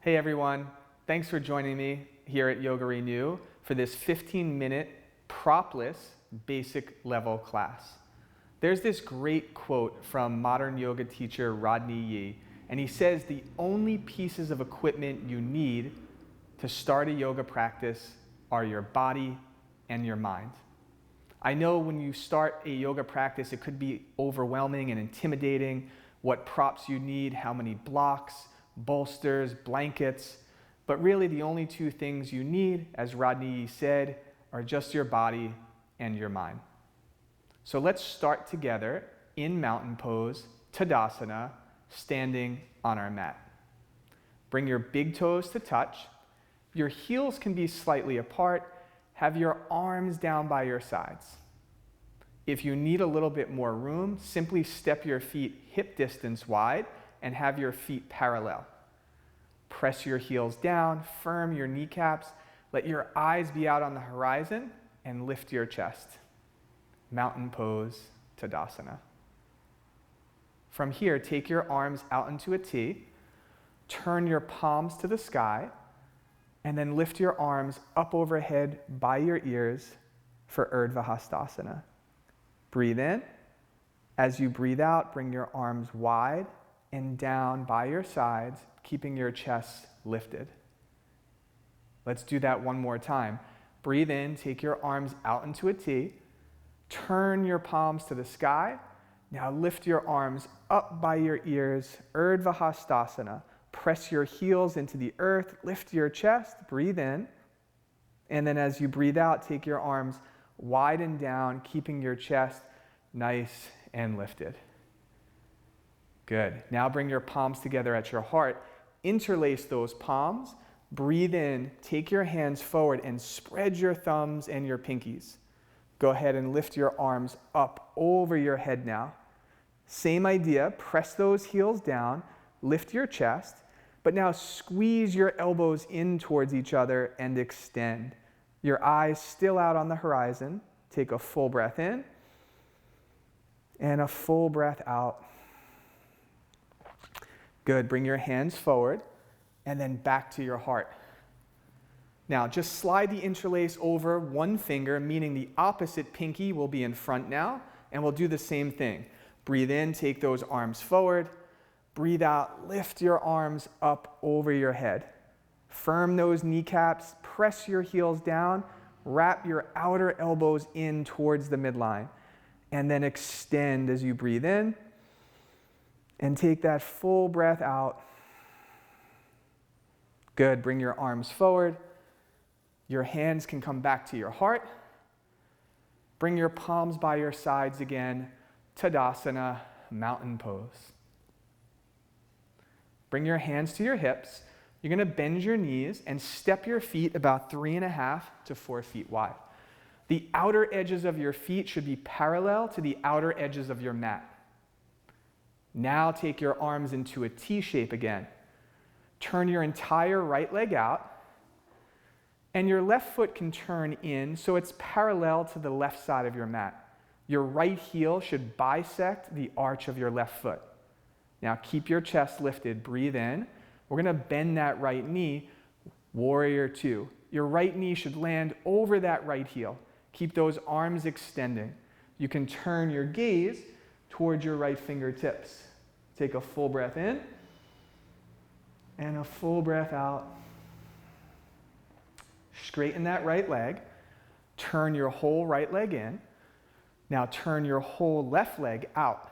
Hey everyone, thanks for joining me here at Yoga Renew for this 15-minute propless basic level class. There's this great quote from modern yoga teacher Rodney Yee, and he says the only pieces of equipment you need to start a yoga practice are your body and your mind. I know when you start a yoga practice, it could be overwhelming and intimidating, what props you need, how many blocks, bolsters, blankets, but really the only two things you need, as Rodney said, are just your body and your mind. So let's start together in mountain pose, Tadasana, standing on our mat. Bring your big toes to touch. Your heels can be slightly apart. Have your arms down by your sides. If you need a little bit more room, simply step your feet hip distance wide and have your feet parallel. Press your heels down, firm your kneecaps, let your eyes be out on the horizon, and lift your chest. Mountain pose, Tadasana. From here, take your arms out into a T, turn your palms to the sky, and then lift your arms up overhead by your ears for Urdhva Hastasana. Breathe in. As you breathe out, bring your arms wide and down by your sides, keeping your chest lifted. Let's do that one more time. Breathe in, take your arms out into a T, turn your palms to the sky. Now lift your arms up by your ears, Urdhva Hastasana. Press your heels into the earth, lift your chest, breathe in. And then as you breathe out, take your arms wide and down, keeping your chest nice and lifted. Good. Now bring your palms together at your heart. Interlace those palms. Breathe in. Take your hands forward and spread your thumbs and your pinkies. Go ahead and lift your arms up over your head now. Same idea. Press those heels down. Lift your chest. But now squeeze your elbows in towards each other and extend. Your eyes still out on the horizon. Take a full breath in and a full breath out. Good. Bring your hands forward and then back to your heart. Now, just slide the interlace over one finger, meaning the opposite pinky will be in front now, and we'll do the same thing. Breathe in, take those arms forward. Breathe out, lift your arms up over your head. Firm those kneecaps, press your heels down, wrap your outer elbows in towards the midline, and then extend as you breathe in. And take that full breath out. Good. Bring your arms forward. Your hands can come back to your heart. Bring your palms by your sides again. Tadasana, mountain pose. Bring your hands to your hips. You're going to bend your knees and step your feet about 3.5 to 4 feet wide. The outer edges of your feet should be parallel to the outer edges of your mat. Now take your arms into a T shape again. Turn your entire right leg out, and your left foot can turn in so it's parallel to the left side of your mat. Your right heel should bisect the arch of your left foot. Now keep your chest lifted, breathe in. We're going to bend that right knee, warrior two. Your right knee should land over that right heel. Keep those arms extending. You can turn your gaze towards your right fingertips. Take a full breath in and a full breath out. Straighten that right leg. Turn your whole right leg in. Now turn your whole left leg out.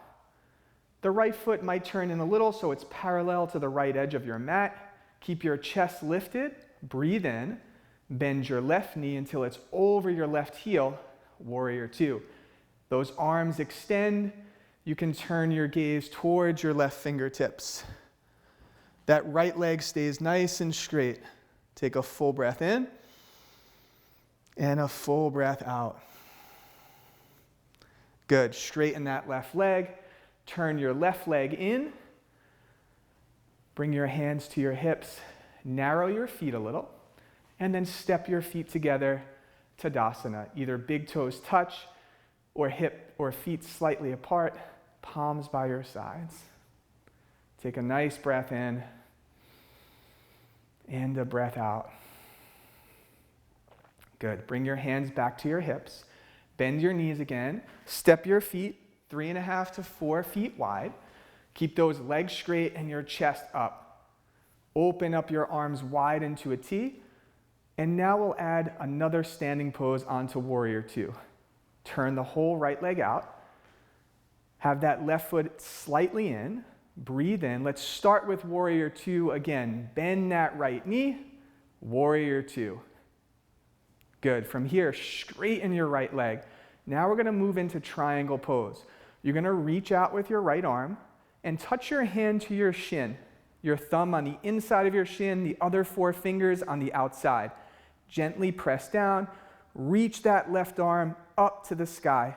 The right foot might turn in a little so it's parallel to the right edge of your mat. Keep your chest lifted. Breathe in. Bend your left knee until it's over your left heel. Warrior two. Those arms extend. You can turn your gaze towards your left fingertips. That right leg stays nice and straight. Take a full breath in and a full breath out. Good. Straighten that left leg. Turn your left leg in. Bring your hands to your hips. Narrow your feet a little. And then step your feet together, Tadasana. Either big toes touch or hip or feet slightly apart. Palms by your sides. Take a nice breath in and a breath out. Good. Bring your hands back to your hips. Bend your knees again. Step your feet 3.5 to 4 feet wide. Keep those legs straight and your chest up. Open up your arms wide into a T. And now we'll add another standing pose onto Warrior Two. Turn the whole right leg out. Have that left foot slightly in. Breathe in. Let's start with Warrior Two again. Bend that right knee. Warrior Two. Good. From here, straighten your right leg. Now we're going to move into triangle pose. You're going to reach out with your right arm and touch your hand to your shin. Your thumb on the inside of your shin, the other 4 fingers on the outside. Gently press down. Reach that left arm up to the sky.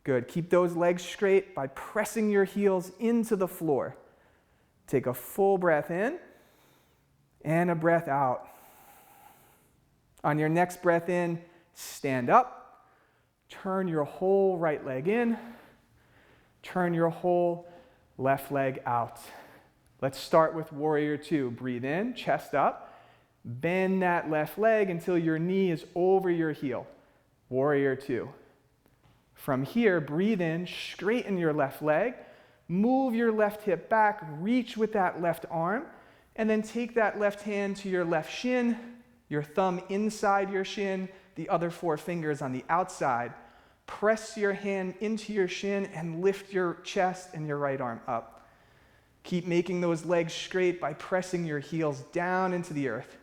Good. Keep those legs straight by pressing your heels into the floor. Take a full breath in and a breath out. On your next breath in, stand up. Turn your whole right leg in. Turn your whole left leg out. Let's start with Warrior Two. Breathe in, chest up. Bend that left leg until your knee is over your heel. Warrior Two. From here, breathe in, straighten your left leg. Move your left hip back, reach with that left arm, and then take that left hand to your left shin, your thumb inside your shin, the other 4 fingers on the outside. Press your hand into your shin and lift your chest and your right arm up. Keep making those legs straight by pressing your heels down into the earth.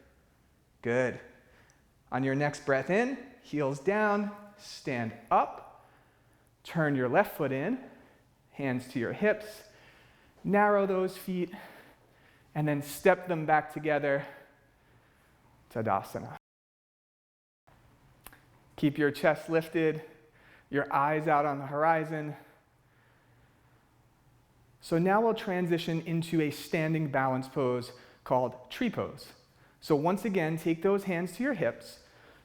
Good. On your next breath in, heels down, stand up. Turn your left foot in, hands to your hips. Narrow those feet, and then step them back together. Tadasana. Keep your chest lifted, your eyes out on the horizon. So now we'll transition into a standing balance pose called tree pose. So once again, take those hands to your hips.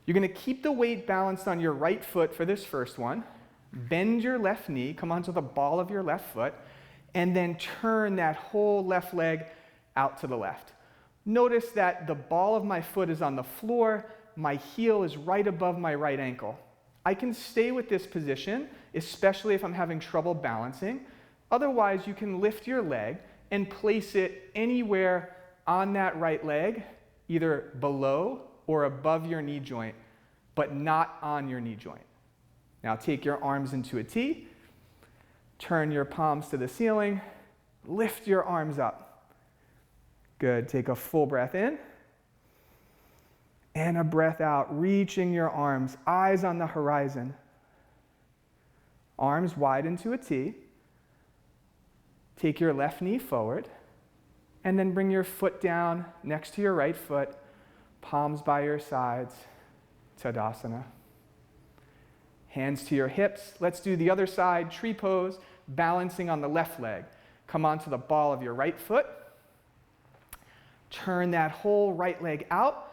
You're going to keep the weight balanced on your right foot for this first one. Bend your left knee, come onto the ball of your left foot, and then turn that whole left leg out to the left. Notice that the ball of my foot is on the floor, my heel is right above my right ankle. I can stay with this position, especially if I'm having trouble balancing. Otherwise, you can lift your leg and place it anywhere on that right leg, either below or above your knee joint, but not on your knee joint. Now take your arms into a T, turn your palms to the ceiling, lift your arms up. Good. Take a full breath in and a breath out, reaching your arms, eyes on the horizon. Arms wide into a T. Take your left knee forward, and then bring your foot down next to your right foot, palms by your sides, Tadasana. Hands to your hips. Let's do the other side, tree pose, balancing on the left leg. Come onto the ball of your right foot. Turn that whole right leg out.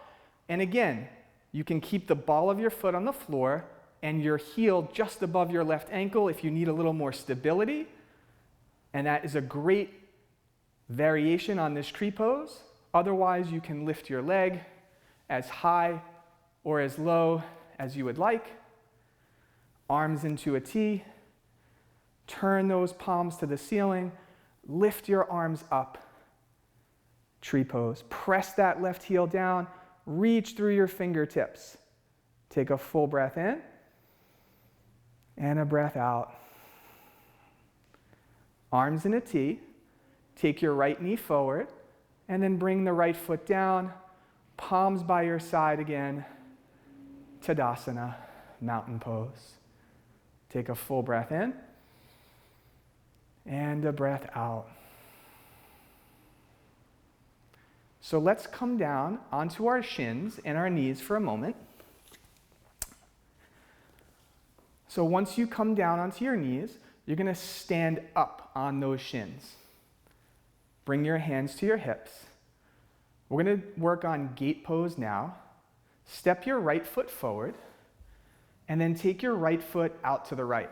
And again, you can keep the ball of your foot on the floor and your heel just above your left ankle if you need a little more stability. And that is a great variation on this tree pose. Otherwise, you can lift your leg as high or as low as you would like. Arms into a T. Turn those palms to the ceiling. Lift your arms up. Tree pose. Press that left heel down. Reach through your fingertips. Take a full breath in and a breath out. Arms in a T. Take your right knee forward and then bring the right foot down. Palms by your side again. Tadasana, mountain pose. Take a full breath in and a breath out. So let's come down onto our shins and our knees for a moment. So once you come down onto your knees, you're going to stand up on those shins. Bring your hands to your hips. We're going to work on gate pose now. Step your right foot forward, and then take your right foot out to the right.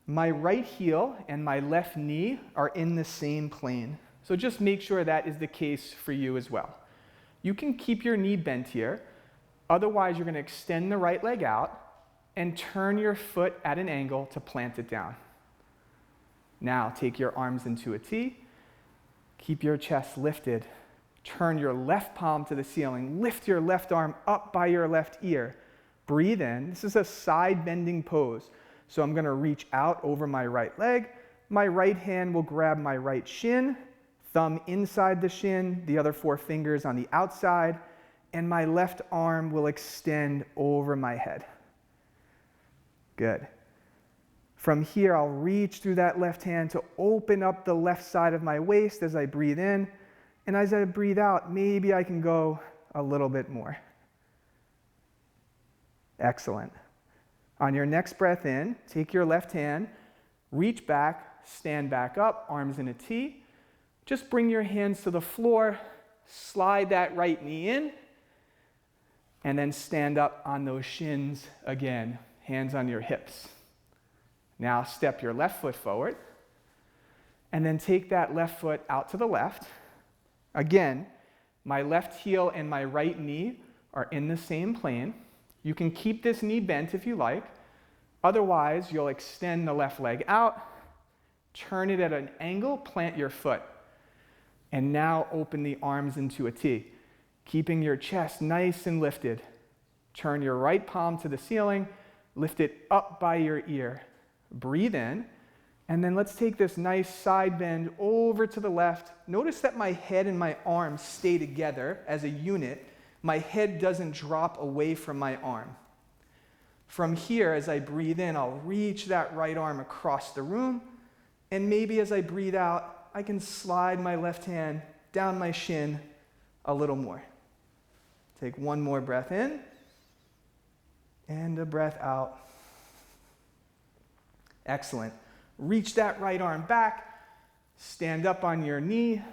My right heel and my left knee are in the same plane. So just make sure that is the case for you as well. You can keep your knee bent here. Otherwise, you're going to extend the right leg out and turn your foot at an angle to plant it down. Now, take your arms into a T. Keep your chest lifted. Turn your left palm to the ceiling. Lift your left arm up by your left ear. Breathe in. This is a side bending pose. So I'm going to reach out over my right leg. My right hand will grab my right shin, thumb inside the shin, the other 4 fingers on the outside, and my left arm will extend over my head. Good. From here, I'll reach through that left hand to open up the left side of my waist as I breathe in. And as I breathe out, maybe I can go a little bit more. Excellent. On your next breath in, take your left hand, reach back, stand back up, arms in a T. Just bring your hands to the floor, slide that right knee in, and then stand up on those shins again, hands on your hips. Now step your left foot forward, and then take that left foot out to the left. Again, my left heel and my right knee are in the same plane. You can keep this knee bent if you like. Otherwise, you'll extend the left leg out, turn it at an angle, plant your foot. And now open the arms into a T, keeping your chest nice and lifted. Turn your right palm to the ceiling, lift it up by your ear. Breathe in, and then let's take this nice side bend over to the left. Notice that my head and my arms stay together as a unit. My head doesn't drop away from my arm. From here, as I breathe in, I'll reach that right arm across the room, and maybe as I breathe out, I can slide my left hand down my shin a little more. Take one more breath in, and a breath out. Excellent. Reach that right arm back, stand up on your knee,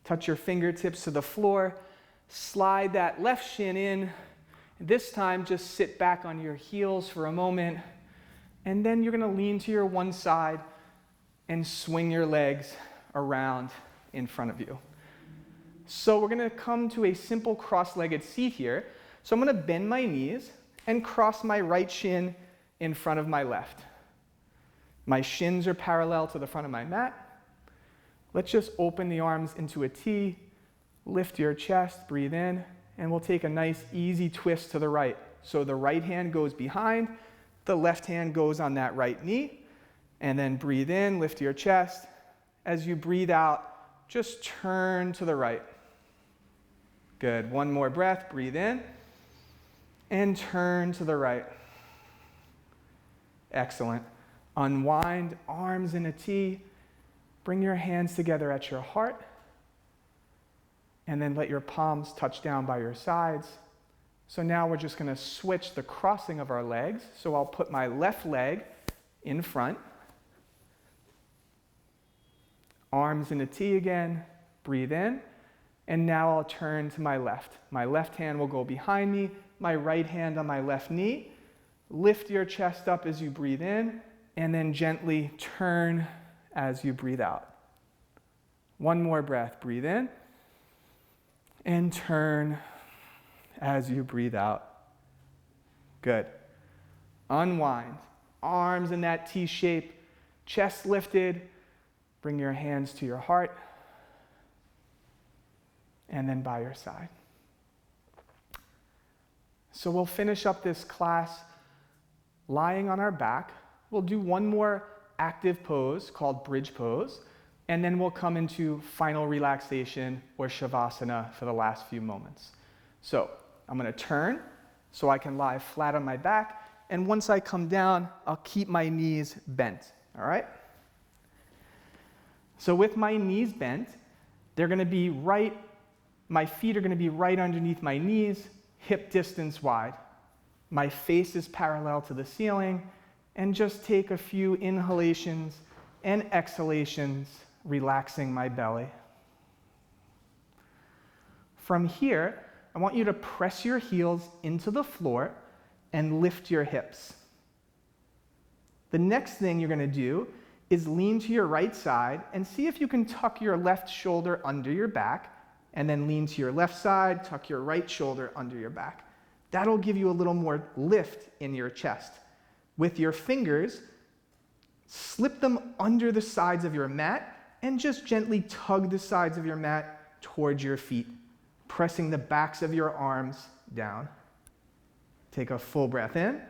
touch your fingertips to the floor, slide that left shin in. This time, just sit back on your heels for a moment, and then you're going to lean to your one side and swing your legs around in front of you. So we're going to come to a simple cross-legged seat here. So I'm going to bend my knees and cross my right shin in front of my left. My shins are parallel to the front of my mat. Let's just open the arms into a T, lift your chest, breathe in, and we'll take a nice easy twist to the right. So the right hand goes behind, the left hand goes on that right knee, and then breathe in, lift your chest. As you breathe out, just turn to the right. Good. One more breath, breathe in, and turn to the right. Excellent. Unwind, arms in a T. Bring your hands together at your heart. And then let your palms touch down by your sides. So now we're just going to switch the crossing of our legs. So I'll put my left leg in front. Arms in a T again. Breathe in. And now I'll turn to my left. My left hand will go behind me. My right hand on my left knee. Lift your chest up as you breathe in. And then gently turn as you breathe out. One more breath. Breathe in. And turn as you breathe out. Good. Unwind. Arms in that T shape. Chest lifted. Bring your hands to your heart. And then by your side. So we'll finish up this class lying on our back. We'll do one more active pose called bridge pose. And then we'll come into final relaxation or shavasana for the last few moments. So I'm going to turn so I can lie flat on my back. And once I come down, I'll keep my knees bent. All right? So with my knees bent, they're going to be my feet are going to be right underneath my knees, hip distance wide. My face is parallel to the ceiling. And just take a few inhalations and exhalations, relaxing my belly. From here, I want you to press your heels into the floor and lift your hips. The next thing you're going to do is lean to your right side and see if you can tuck your left shoulder under your back, and then lean to your left side, tuck your right shoulder under your back. That'll give you a little more lift in your chest. With your fingers, slip them under the sides of your mat and just gently tug the sides of your mat towards your feet, pressing the backs of your arms down. Take a full breath in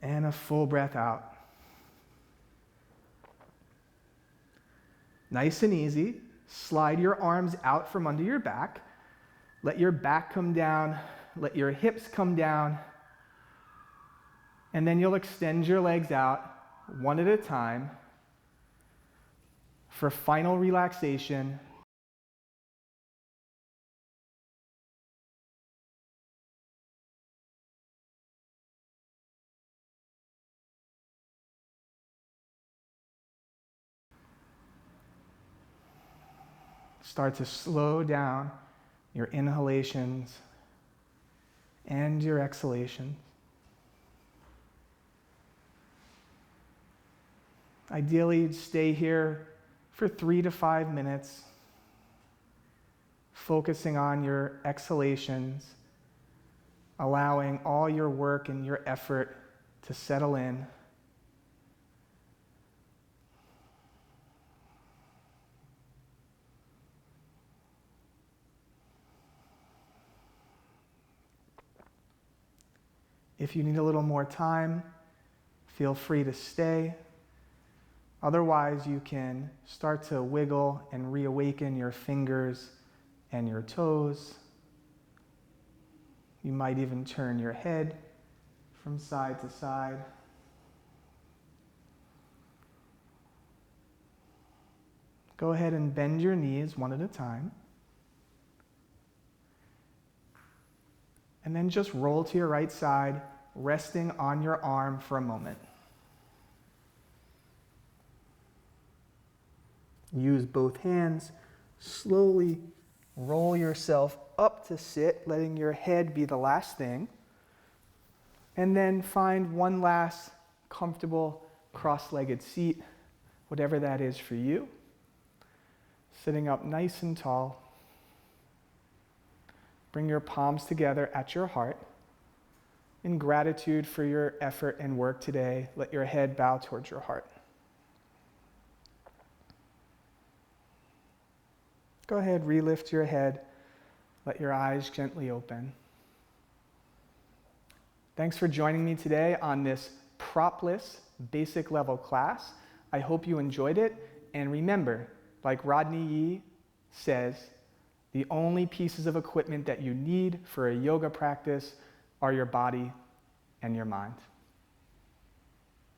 and a full breath out. Nice and easy. Slide your arms out from under your back. Let your back come down. Let your hips come down. And then you'll extend your legs out one at a time for final relaxation. Start to slow down your inhalations and your exhalations. Ideally, stay here for 3 to 5 minutes, focusing on your exhalations, allowing all your work and your effort to settle in. If you need a little more time, feel free to stay. Otherwise, you can start to wiggle and reawaken your fingers and your toes. You might even turn your head from side to side. Go ahead and bend your knees one at a time. And then just roll to your right side, resting on your arm for a moment. Use both hands. Slowly roll yourself up to sit, letting your head be the last thing. And then find one last comfortable cross-legged seat, whatever that is for you. Sitting up nice and tall. Bring your palms together at your heart. In gratitude for your effort and work today, let your head bow towards your heart. Go ahead, relift your head. Let your eyes gently open. Thanks for joining me today on this propless basic level class. I hope you enjoyed it. And remember, like Rodney Yee says, the only pieces of equipment that you need for a yoga practice are your body and your mind.